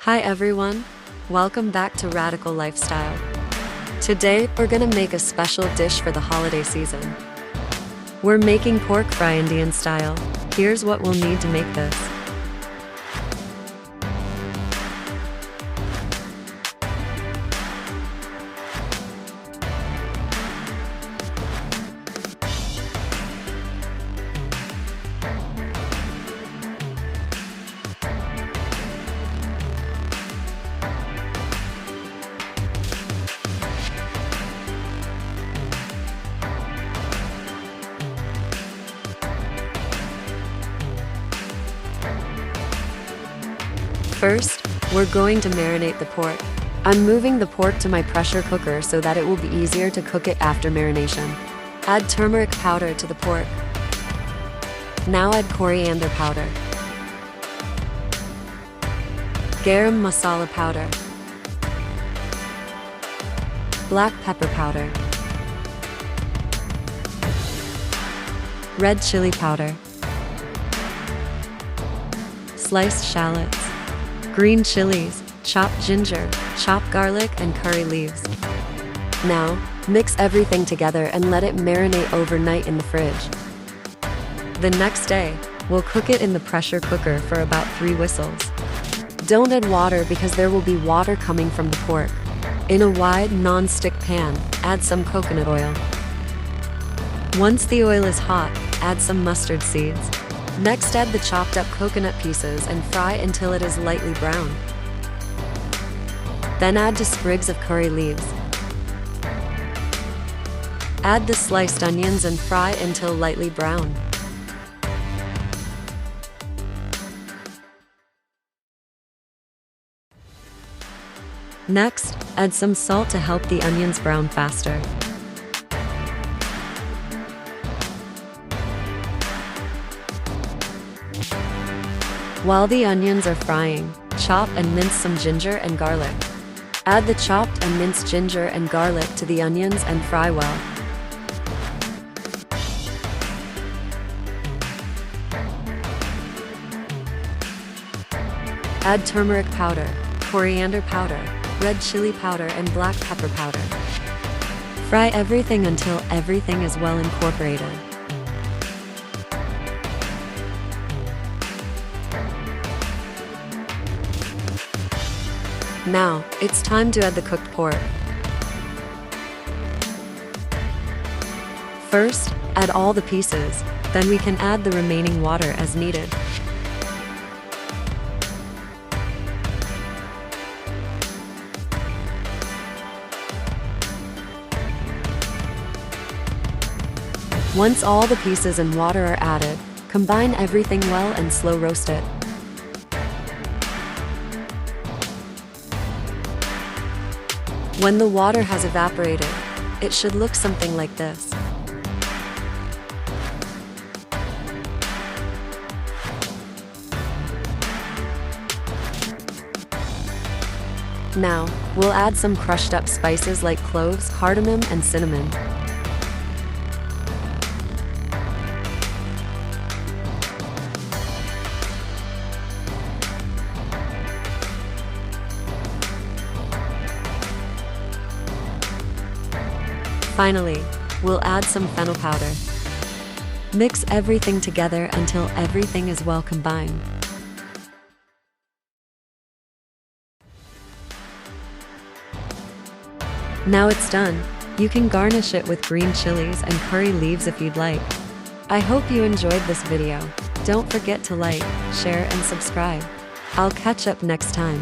Hi everyone, welcome back to Radical Lifestyle. Today, we're gonna make a special dish for the holiday season. We're making pork fry Indian style. Here's what we'll need to make this. First, we're going to marinate the pork. I'm moving the pork to my pressure cooker so that it will be easier to cook it after marination. Add turmeric powder to the pork. Now add coriander powder, garam masala powder, black pepper powder, red chili powder, sliced shallots, green chilies, chopped ginger, chopped garlic, and curry leaves. Now, mix everything together and let it marinate overnight in the fridge. The next day, we'll cook it in the pressure cooker for about 3 whistles. Don't add water because there will be water coming from the pork. In a wide, non-stick pan, add some coconut oil. Once the oil is hot, add some mustard seeds. Next, add the chopped up coconut pieces and fry until it is lightly brown. Then add the sprigs of curry leaves. Add the sliced onions and fry until lightly brown. Next, add some salt to help the onions brown faster. While the onions are frying, chop and mince some ginger and garlic. Add the chopped and minced ginger and garlic to the onions and fry well. Add turmeric powder, coriander powder, red chili powder, and black pepper powder. Fry everything until everything is well incorporated. Now, it's time to add the cooked pork. First, add all the pieces, then we can add the remaining water as needed. Once all the pieces and water are added, combine everything well and slow roast it. When the water has evaporated, it should look something like this. Now, we'll add some crushed up spices like cloves, cardamom, and cinnamon. Finally, we'll add some fennel powder. Mix everything together until everything is well combined. Now it's done. You can garnish it with green chilies and curry leaves if you'd like. I hope you enjoyed this video. Don't forget to like, share, and subscribe. I'll catch up next time.